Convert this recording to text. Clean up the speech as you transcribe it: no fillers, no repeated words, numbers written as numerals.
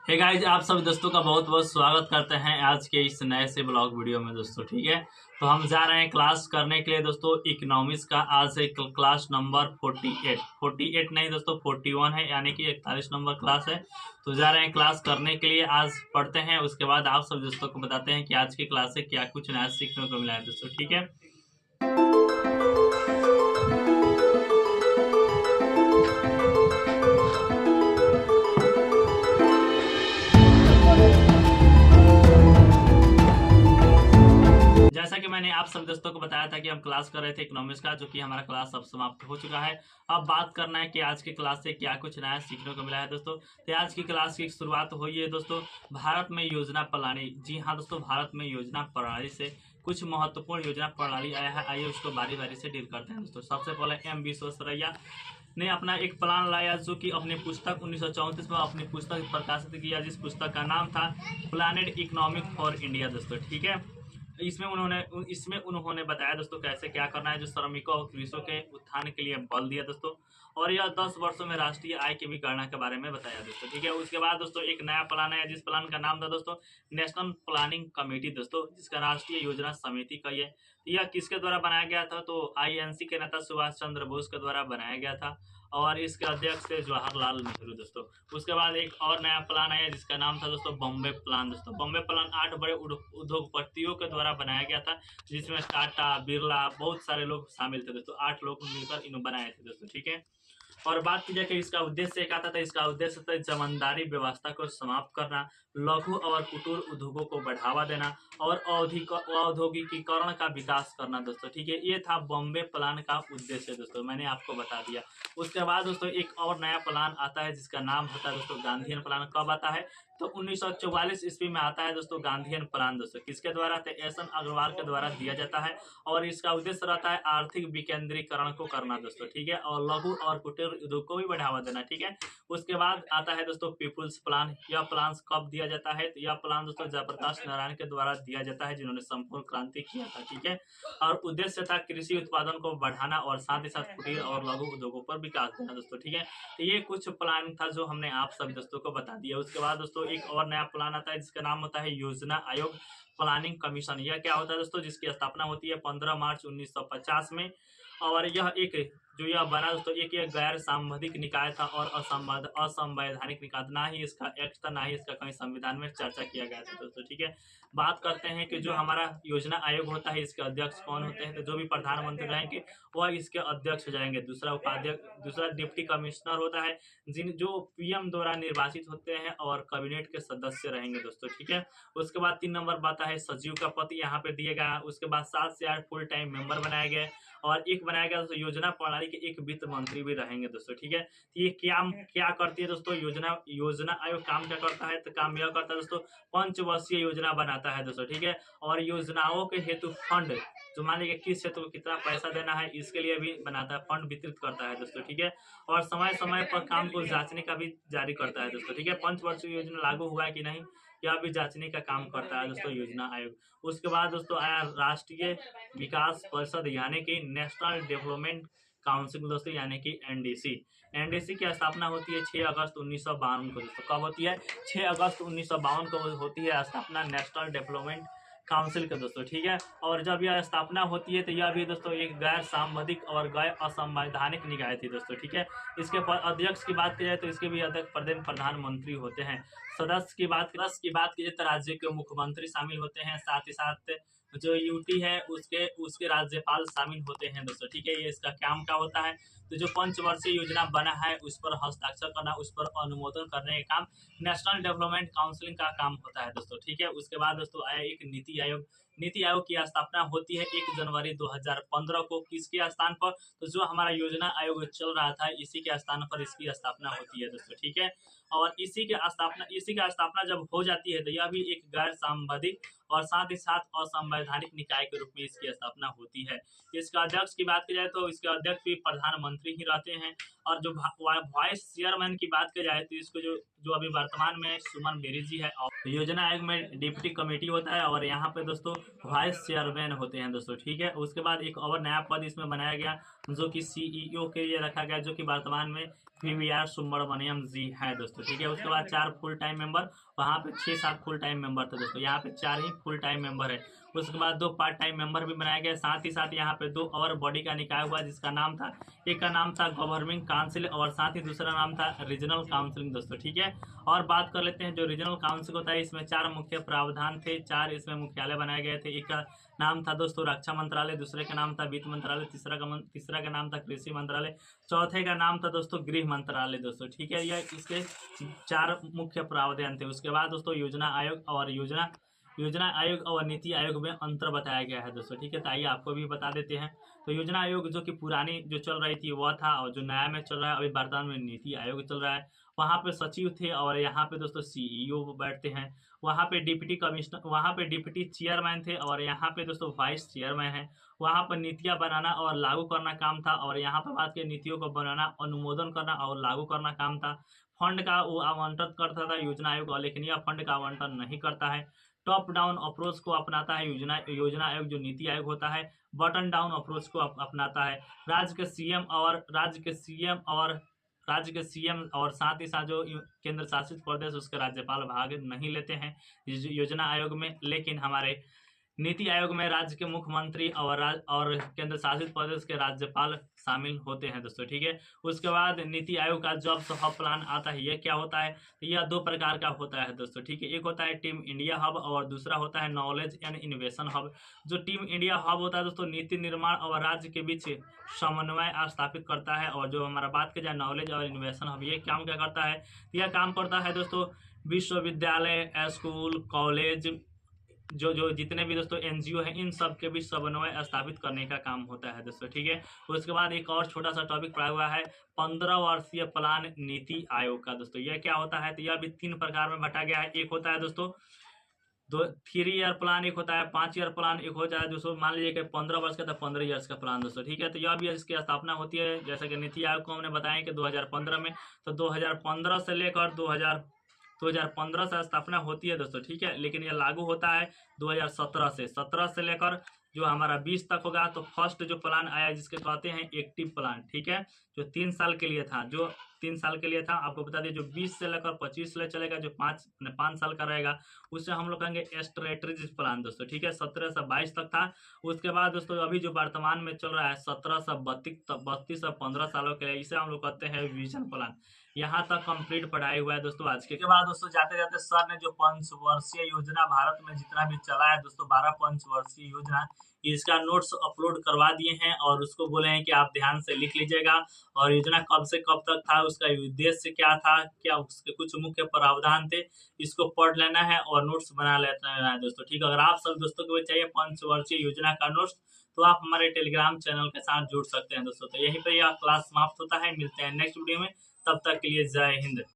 Hey guys, आप सब दोस्तों का बहुत बहुत स्वागत करते हैं आज के इस नए से ब्लॉग वीडियो में दोस्तों। ठीक है, तो हम जा रहे हैं क्लास करने के लिए दोस्तों इकोनॉमिक्स का। आज से क्लास नंबर 48 नहीं दोस्तों 41 है, यानी कि 41 नंबर क्लास है। तो जा रहे हैं क्लास करने के लिए, आज पढ़ते हैं, उसके बाद आप सब दोस्तों को बताते हैं कि आज की क्लास से क्या कुछ नया सीखने को मिला है दोस्तों। ठीक है, जैसा कि मैंने आप सब दोस्तों को बताया था कि हम क्लास कर रहे थे इकोनॉमिक्स का, जो कि हमारा क्लास अब समाप्त हो चुका है। अब बात करना है कि आज की क्लास से क्या कुछ नया सीखने को मिला है दोस्तों। तो आज की क्लास की शुरुआत हुई है दोस्तों भारत में योजना प्रणाली। जी हाँ दोस्तों, भारत में योजना प्रणाली से कुछ महत्वपूर्ण योजना प्रणाली आया है। आइए उसको बारी बारी से डील करते हैं दोस्तों। सबसे पहले एम विश्वेश्वरैया ने अपना एक प्लान लाया, जो कि अपनी पुस्तक 1934 में अपनी पुस्तक प्रकाशित किया, जिस पुस्तक का नाम था प्लानेड इकोनॉमिक फॉर इंडिया दोस्तों। ठीक है, इसमें उन्होंने बताया दोस्तों कैसे क्या करना है, जो श्रमिकों और कृषकों के उत्थान के लिए बल दिया दोस्तों। और यह 10 वर्षों में राष्ट्रीय आय की भी गणना के बारे में बताया दोस्तों। ठीक है, उसके बाद दोस्तों एक नया प्लान आया, जिस प्लान का नाम था दोस्तों नेशनल प्लानिंग कमेटी दोस्तों, जिसका राष्ट्रीय योजना समिति का यह किसके द्वारा बनाया गया था, तो आईएनसी के नेता सुभाष चंद्र बोस के द्वारा बनाया गया था, और इसके अध्यक्ष थे जवाहरलाल नेहरू दोस्तों। उसके बाद एक और नया प्लान आया, जिसका नाम था दोस्तों बॉम्बे प्लान दोस्तों। बॉम्बे प्लान 8 बड़े उद्योगपतियों के द्वारा बनाया गया था, जिसमें टाटा, बिरला, बहुत सारे लोग शामिल थे दोस्तों। 8 लोग मिलकर इन्होंने बनाए थे दोस्तों। ठीक है, और बात की जाए कि इसका उद्देश्य क्या था, इसका उद्देश्य था जमींदारी व्यवस्था को समाप्त करना, लघु और कुटीर उद्योगों को बढ़ावा देना, और औद्योगिकीकरण का विकास करना दोस्तों। ठीक है, ये था बॉम्बे प्लान का उद्देश्य दोस्तों, मैंने आपको बता दिया। उसके बाद दोस्तों एक और नया प्लान आता है, जिसका नाम होता है दोस्तों गांधीयन प्लान। कब आता है, तो 1944 ईस्वी में आता है दोस्तों गांधीयन प्लान दोस्तों। किसके द्वारा, तो एस.एन. अग्रवाल के द्वारा दिया जाता है, और इसका उद्देश्य रहता है आर्थिक विकेंद्रीकरण को करना दोस्तों। ठीक है, और लघु और कुटीर उद्योग को भी बढ़ावा देना। ठीक है, उसके बाद आता है दोस्तों पीपुल्स प्लान। यह प्लान कब दिया जाता है, तो यह प्लान दोस्तों जयप्रकाश नारायण के द्वारा दिया जाता है, जिन्होंने संपूर्ण क्रांति किया था। ठीक है, और उद्देश्य था कृषि उत्पादन को बढ़ाना, और साथ ही साथ कुटीर और लघु उद्योगों पर विकास देना दोस्तों। ठीक है, तो ये कुछ प्लान था जो हमने आप सभी दोस्तों को बता दिया। उसके बाद दोस्तों एक और नया प्लान आता है, जिसका नाम होता है योजना आयोग प्लानिंग कमीशन। यह क्या होता है दोस्तों, जिसकी स्थापना होती है 15 मार्च 1950 में, और यह बना दोस्तों एक गैर सांविधिक निकाय था, और असंवैधानिक निकाय, ना ही इसका एक्ट था, ना ही इसका कहीं संविधान में चर्चा किया गया था दोस्तों। ठीक है, बात करते हैं कि जो हमारा योजना आयोग होता है, इसके अध्यक्ष कौन होते हैं, तो जो भी प्रधानमंत्री रहेंगे वह इसके अध्यक्ष हो जाएंगे। दूसरा डिप्टी कमिश्नर होता है, जो पीएम द्वारा निर्वाचित होते हैं और कैबिनेट के सदस्य रहेंगे दोस्तों। ठीक है, उसके बाद 3 नंबर बात है सचिव का पद यहाँ पे दिया गया। उसके बाद 7 से 8 फुल टाइम मेंबर बनाए गए, और एक बनाया गया दोस्तों योजना प्रणाली के एक वित्त मंत्री भी रहेंगे दोस्तों। ठीक है, तो ये क्या करती है दोस्तों, योजना आयोग काम क्या करता है, तो काम यह करता है दोस्तों पंचवर्षीय योजना बनाता है दोस्तों। ठीक है, और योजनाओं के हेतु फंड, जो मान लीजिए किस हेतु कितना पैसा देना है, इसके लिए भी बनाता है, फंड वितरित करता है दोस्तों। ठीक है, और समय समय पर काम को जांचने का भी जारी करता है दोस्तों। ठीक है, पंचवर्षीय योजना लागू हुआ है कि नहीं, यह भी जांचने का काम करता है दोस्तों योजना आयोग। उसके बाद दोस्तों आया राष्ट्रीय विकास परिषद, यानी कि नेशनल डेवलपमेंट काउंसिल दोस्तों, यानी कि एनडीसी। एनडीसी की स्थापना होती है 6 अगस्त 1952 को दोस्तों। कब होती है, 6 अगस्त 1952 को होती है स्थापना नेशनल डेवलपमेंट काउंसिल के दोस्तों। ठीक है, और जब यह स्थापना होती है तो यह भी दोस्तों एक गैर सांविधिक और गैर असंवैधानिक निकाय थी दोस्तों। ठीक है, इसके अध्यक्ष की बात की जाए तो इसके भी अध्यक्ष प्रधानमंत्री होते हैं। सदस्य की बात की जाए तो राज्य के मुख्यमंत्री शामिल होते हैं, साथ ही साथ जो यूटी है उसके राज्यपाल शामिल होते हैं दोस्तों। ठीक है, ये इसका काम क्या होता है, तो जो पंचवर्षीय योजना बना है उस पर हस्ताक्षर करना, उस पर अनुमोदन करने का काम नेशनल डेवलपमेंट काउंसिल का काम होता है दोस्तों। ठीक है, उसके बाद दोस्तों आया एक नीति आयोग। नीति आयोग की स्थापना होती है 1 जनवरी 2015 को। किसके स्थान पर, तो जो हमारा योजना आयोग चल रहा था इसी के स्थान पर इसकी स्थापना होती है दोस्तों। ठीक है, और इसी का स्थापना जब हो जाती है तो यह भी एक गैर सांविधिक और साथ ही साथ असंवैधानिक निकाय के रूप में इसकी स्थापना होती है। इसका अध्यक्ष की बात की जाए तो इसके अध्यक्ष भी प्रधानमंत्री ही रहते हैं, और जो वाइस चेयरमैन की बात की जाए तो इसको जो अभी वर्तमान में सुमन बेरी जी है। और योजना आयोग में डिप्टी कमेटी होता है, और यहाँ पे दोस्तों वाइस चेयरमैन होते हैं दोस्तों। ठीक है, उसके बाद एक और नया पद इसमें बनाया गया, जो कि सीईओ के लिए रखा गया, जो कि वर्तमान में PVR सुब्रमण्यम जी हैं दोस्तों, ठीक है। उसके बाद 4 फुल टाइम मेंबर, वहाँ पे 6-7 फुल टाइम मेंबर थे दोस्तों, यहाँ पे 4 ही फुल टाइम मेंबर है। उसके बाद 2 पार्ट टाइम मेंबर भी बनाए गए, साथ ही साथ यहाँ पे 2 और बॉडी का निकाय हुआ, जिसका नाम था, एक का नाम था गवर्निंग काउंसिल और साथ ही दूसरा नाम था रीजनल काउंसिल दोस्तों, ठीक है। और बात कर लेते हैं जो रीजनल काउंसिल होता है, इसमें 4 मुख्य प्रावधान थे, 4 इसमें मुख्यालय बनाए गए थे। एक का नाम था दोस्तों रक्षा मंत्रालय, दूसरे का नाम था वित्त मंत्रालय, तीसरा का नाम था कृषि मंत्रालय, चौथे का नाम था दोस्तों गृह मंत्रालय दोस्तों, ठीक है। यह इसके 4 मुख्य प्रावधान थे। उसके बाद दोस्तों योजना आयोग और नीति आयोग में अंतर बताया गया है दोस्तों, ठीक है। तो आइए आपको भी बता देते हैं। तो योजना आयोग जो कि पुरानी जो चल रही थी वह था, और जो नया में चल रहा है अभी वर्तमान में नीति आयोग चल रहा है। वहाँ पे सचिव थे और यहाँ पे दोस्तों CEO बैठते हैं। वहाँ पे डिप्टी कमिश्नर, वहाँ पे डिप्टी चेयरमैन थे और यहाँ पे दोस्तों वाइस चेयरमैन है। वहाँ पर नीतियाँ बनाना और लागू करना काम था, और यहाँ पर बात की नीतियों को बनाना, अनुमोदन करना और लागू करना काम था। फंड का वो आवंटन करता था योजना आयोग, लेकिन यह फंड का आवंटन नहीं करता है। टॉप डाउन अप्रोच को अपनाता है योजना आयोग जो नीति आयोग होता है, बटन डाउन अप्रोच को अपनाता है। राज्य के सीएम और साथ ही साथ जो केंद्र शासित प्रदेश उसके राज्यपाल भाग नहीं लेते हैं योजना आयोग में, लेकिन हमारे नीति आयोग में राज्य के मुख्यमंत्री और केंद्र शासित प्रदेश के राज्यपाल शामिल होते हैं दोस्तों, ठीक है। उसके बाद नीति आयोग का जॉब्स हब प्लान आता है, यह क्या होता है? तो यह 2 प्रकार का होता है दोस्तों, ठीक है। एक होता है टीम इंडिया हब और दूसरा होता है नॉलेज एंड इनोवेशन हब। जो टीम इंडिया हब होता है दोस्तों, नीति निर्माण और राज्य के बीच समन्वय स्थापित करता है, और जो हमारा बात की जाए नॉलेज और इनोवेशन हब, ये काम क्या करता है? यह काम करता है दोस्तों विश्वविद्यालय, स्कूल, कॉलेज, जो जितने भी दोस्तों NGO हैं, इन सब के बीच समन्वय स्थापित करने का काम होता है दोस्तों, ठीक है। उसके बाद एक और छोटा सा टॉपिक पड़ा हुआ है 15 वर्षीय प्लान नीति आयोग का दोस्तों, यह क्या होता है? तो यह भी 3 प्रकार में बांटा गया है। एक होता है दोस्तों 3 ईयर प्लान, एक होता है 5 ईयर प्लान, एक होता है दोस्तों मान लीजिए कि 15 वर्ष का, तो 15 ईयर्स का प्लान दोस्तों, ठीक है। तो यह भी इसकी स्थापना होती है, जैसे कि नीति आयोग को हमने बताया कि 2015 में, तो 2015 से लेकर 2015 से स्थापना होती है दोस्तों, ठीक है। लेकिन यह लागू होता है 17 से लेकर जो हमारा 20 तक होगा। तो फर्स्ट जो प्लान आया जिसके कहते हैं एक्टिव प्लान, ठीक है, जो 3 साल के लिए था, आपको बता दें। जो 20 से लेकर 25 से चलेगा, जो 5 साल का रहेगा, उससे हम लोग कहेंगे स्ट्रेटजी प्लान दोस्तों, ठीक है। 17 से 22 तक था। उसके बाद दोस्तों अभी जो वर्तमान में चल रहा है 17 से 32 से 15 सालों के लिए, इसे हम लोग कहते हैं विजन प्लान। यहाँ तक कंप्लीट पढ़ाई हुआ है दोस्तों आज के बाद दोस्तों जाते जाते सर ने जो पंचवर्षीय योजना भारत में जितना भी चला है दोस्तों, 12 पंचवर्षीय योजना, इसका नोट्स अपलोड करवा दिए हैं, और उसको बोले हैं कि आप ध्यान से लिख लीजिएगा, और योजना कब से कब तक था, उसका उद्देश्य क्या था, क्या उसके कुछ मुख्य प्रावधान थे, इसको पढ़ लेना है और नोट्स बना लेना है दोस्तों, ठीक है। अगर आप सब दोस्तों को चाहिए पंचवर्षीय योजना का नोट्स, तो आप हमारे टेलीग्राम चैनल के साथ जुड़ सकते हैं दोस्तों। तो यहीं पर यह क्लास समाप्त होता है, मिलते हैं नेक्स्ट वीडियो में, तब तक के लिए जय हिंद।